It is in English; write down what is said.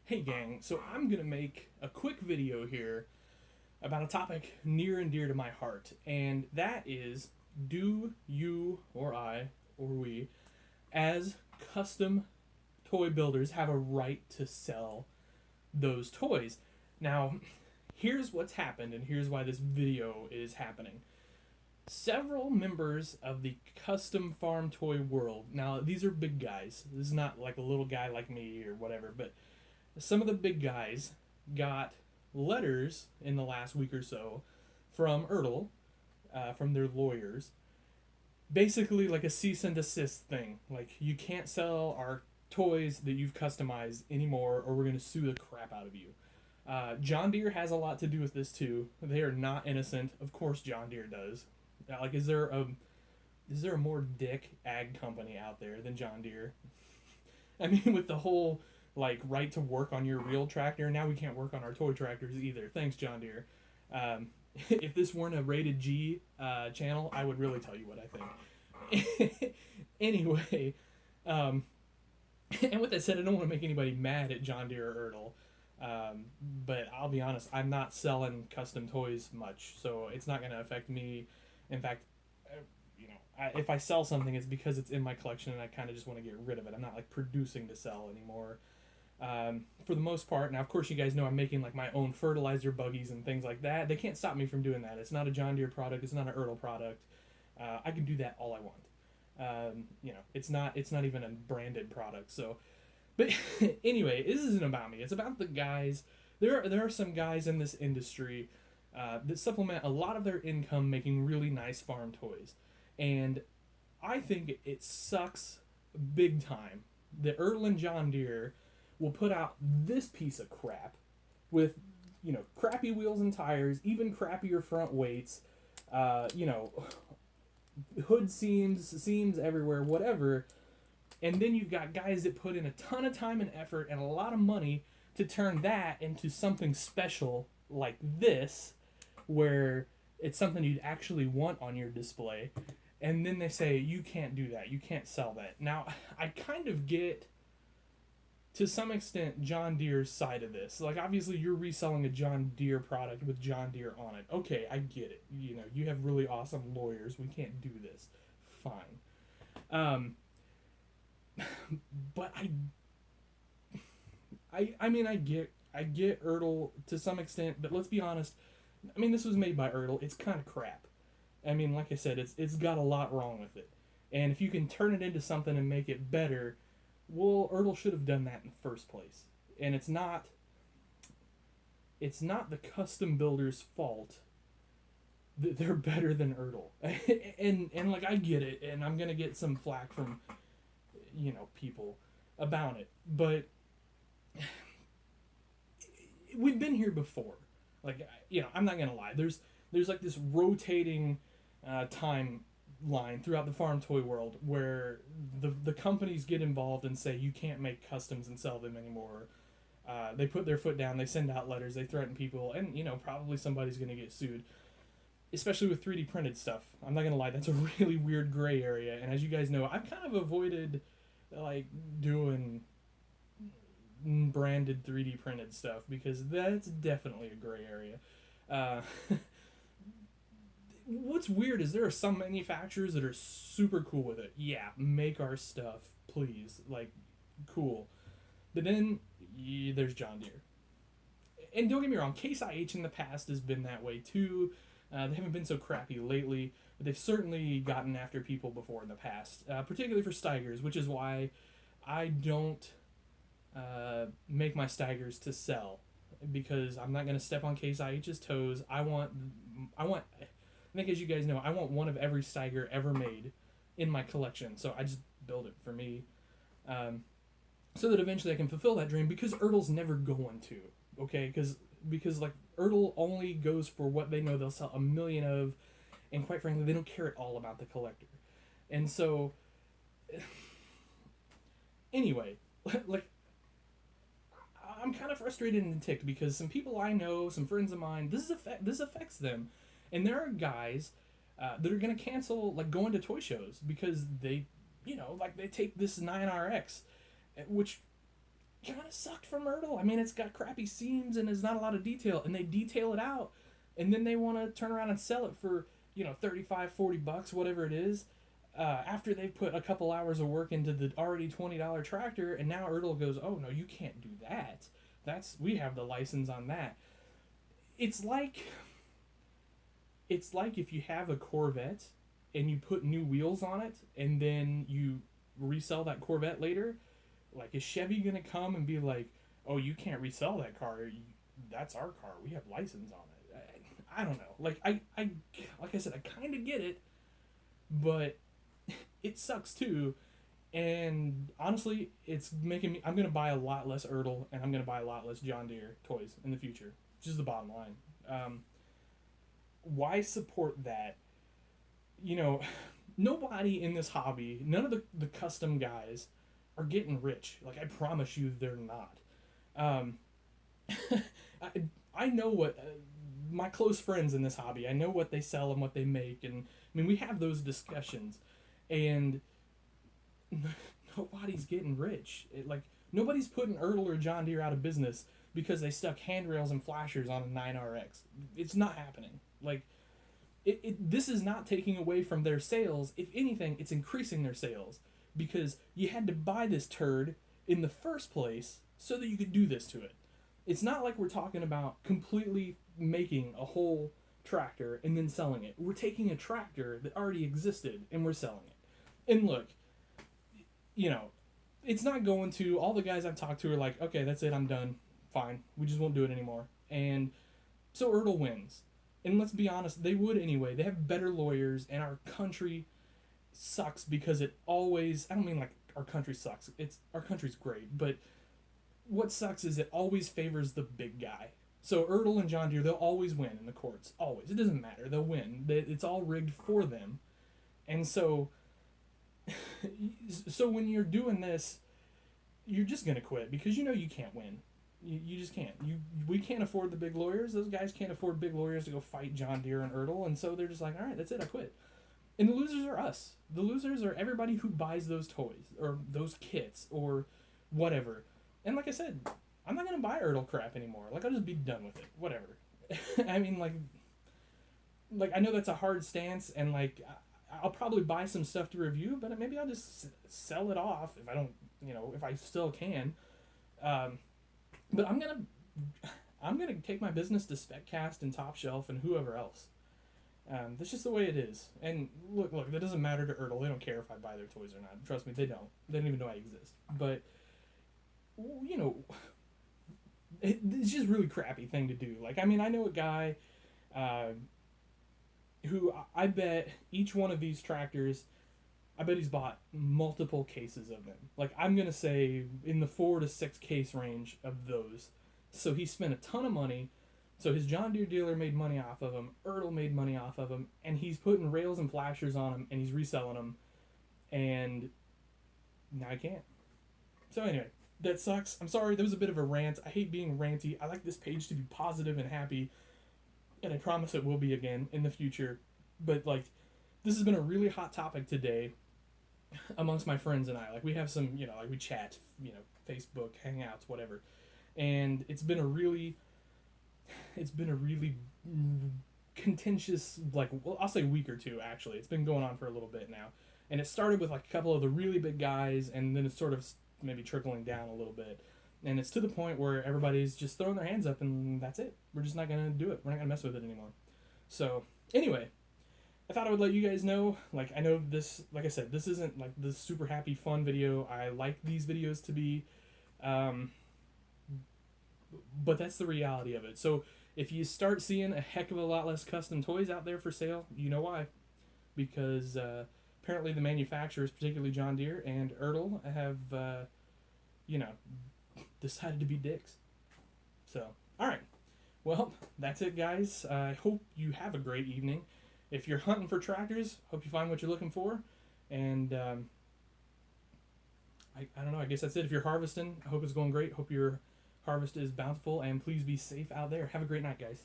Hey gang, so I'm gonna make a quick video here about a topic near and dear to my heart, and that is, do you or I or we, as custom toy builders, have a right to sell those toys? Now, here's what's happened, and here's why this video is happening. Several members of the custom farm toy world, now these are big guys, this is not like a little guy like me or whatever, but some of the big guys got letters in the last week or so from Ertl, from their lawyers, basically like a cease and desist thing. Like, you can't sell our toys that you've customized anymore, or we're going to sue the crap out of you. John Deere has a lot to do with this too. They are not innocent. Of course, John Deere does. Like, is there a more dick ag company out there than John Deere? I mean, with the whole like right to work on your real tractor, now we can't work on our toy tractors either. Thanks, John Deere. If this weren't a rated G channel, I would really tell you what I think. Anyway, um, and with that said, I don't want to make anybody mad at John Deere or Ertl. But I'll be honest, I'm not selling custom toys much, so it's not going to affect me. In fact, if I sell something, it's because it's in my collection and I kind of just want to get rid of it. I'm not like producing to sell anymore. For the most part, now of course you guys know I'm making like my own fertilizer buggies and things like that. They can't stop me from doing that. It's not a John Deere product. It's not an Ertl product. I can do that all I want. It's not even a branded product. So, but anyway, this isn't about me. It's about the guys. There are some guys in this industry that supplement a lot of their income making really nice farm toys, and I think it sucks big time that Ertl and John Deere will put out this piece of crap with crappy wheels and tires, even crappier front weights, you know, hood seams everywhere, whatever. And then you've got guys that put in a ton of time and effort and a lot of money to turn that into something special like this, where it's something you'd actually want on your display. And then they say, you can't do that. You can't sell that. Now, I kind of get, to some extent, John Deere's side of this. Like, obviously, you're reselling a John Deere product with John Deere on it. Okay, I get it. You have really awesome lawyers. We can't do this. Fine. But I mean, I get Ertl to some extent, but let's be honest. I mean, this was made by Ertl. It's kind of crap. I mean, like I said, it's got a lot wrong with it. And if you can turn it into something and make it better, well, Ertl should have done that in the first place. And it's not the custom builder's fault that they're better than Ertl. and like, I get it, and I'm gonna get some flack from people about it, but we've been here before. Like, I'm not gonna lie. There's like this rotating time line throughout the farm toy world where the companies get involved and say you can't make customs and sell them anymore. They put their foot down. They send out letters. They threaten people, and probably somebody's gonna get sued. Especially with 3D printed stuff. I'm not gonna lie. That's a really weird gray area. And as you guys know, I've kind of avoided like doing branded 3D printed stuff because that's definitely a gray area. Uh, what's weird is there are some manufacturers that are super cool with it. Yeah, make our stuff, please. Like, cool. But then there's John Deere. And don't get me wrong, Case IH in the past has been that way too. They haven't been so crappy lately, but they've certainly gotten after people before in the past, particularly for Steigers, which is why I don't make my Steigers to sell, because I'm not going to step on Case IH's toes. I think, as you guys know, I want one of every Steiger ever made in my collection, so I just build it for me, so that eventually I can fulfill that dream, because Ertl's never going to, okay? Because like, Ertl only goes for what they know they'll sell a million of, and quite frankly, they don't care at all about the collector. And so, anyway, like, I'm kind of frustrated and ticked because some people I know, some friends of mine, this affects them, and there are guys that are gonna cancel like going to toy shows because they take this 9RX, which kind of sucked from Ertl. I mean, it's got crappy seams and there's not a lot of detail, and they detail it out, and then they want to turn around and sell it for, you know, 35, $40, whatever it is, after they've put a couple hours of work into the already $20 tractor, and now Ertl goes, oh no, you can't do that. We have the license on that. It's like if you have a Corvette and you put new wheels on it and then you resell that Corvette later. Like, is Chevy gonna come and be like, oh, you can't resell that car, that's our car, we have license on it? I don't know. Like I said, I kind of get it, but it sucks too. And honestly, it's making me, I'm gonna buy a lot less Ertl, and I'm gonna buy a lot less John Deere toys in the future. Just the bottom line. Why support that? You know, nobody in this hobby, none of the custom guys are getting rich. Like, I promise you, they're not. I know what my close friends in this hobby, I know what they sell and what they make, and I mean, we have those discussions, and nobody's getting rich. Like, nobody's putting Ertl or John Deere out of business because they stuck handrails and flashers on a 9RX. It's not happening. Like, this is not taking away from their sales. If anything, it's increasing their sales, because you had to buy this turd in the first place so that you could do this to it. It's not like we're talking about completely making a whole tractor and then selling it. We're taking a tractor that already existed and we're selling it. And look, you know, it's not going to, all the guys I've talked to are like, okay, that's it, I'm done. Fine. We just won't do it anymore. And so Ertl wins. And let's be honest, they would anyway. They have better lawyers, and our country sucks because it always, I don't mean like our country sucks. Our country's great, but what sucks is it always favors the big guy. So Ertl and John Deere, they'll always win in the courts. Always. It doesn't matter. They'll win. It's all rigged for them. And so when you're doing this, you're just going to quit because you know you can't win. You just can't. We can't afford the big lawyers. Those guys can't afford big lawyers to go fight John Deere and Ertl. And so they're just like, all right, that's it. I quit. And the losers are us. The losers are everybody who buys those toys or those kits or whatever. And like I said, I'm not going to buy Ertl crap anymore. Like, I'll just be done with it. Whatever. I mean, like I know that's a hard stance, and like I'll probably buy some stuff to review, but maybe I'll just sell it off if I don't, if I still can. But I'm gonna take my business to SpecCast and Top Shelf and whoever else. That's just the way it is. And look, that doesn't matter to Ertl. They don't care if I buy their toys or not. Trust me, they don't. They don't even know I exist. But it's just a really crappy thing to do. Like, I mean, I know a guy who I bet each one of these tractors, I bet he's bought multiple cases of them. Like, I'm going to say in the 4 to 6 case range of those. So he spent a ton of money. So his John Deere dealer made money off of him. Ertl made money off of him. And he's putting rails and flashers on them, and he's reselling them. And now I can't. So anyway, that sucks. I'm sorry, that was a bit of a rant. I hate being ranty. I like this page to be positive and happy. And I promise it will be again in the future. But, like, this has been a really hot topic today amongst my friends and I. Like, we have some, like, we chat, Facebook, Hangouts, whatever. And it's been a really contentious, like, well, I'll say week or two, actually. It's been going on for a little bit now. And it started with, like, a couple of the really big guys, and then it's sort of maybe trickling down a little bit. And it's to the point where everybody's just throwing their hands up, and that's it. We're just not going to do it. We're not going to mess with it anymore. So, anyway, I thought I would let you guys know. Like, I know this, like I said, this isn't, like, the super happy, fun video. I like these videos to be, but that's the reality of it. So, if you start seeing a heck of a lot less custom toys out there for sale, you know why. Because, apparently the manufacturers, particularly John Deere and Ertl, have, decided to be dicks. So, alright. Well, that's it, guys. I hope you have a great evening. If you're hunting for tractors, hope you find what you're looking for. And, I don't know, I guess that's it. If you're harvesting, I hope it's going great. Hope your harvest is bountiful, and please be safe out there. Have a great night, guys.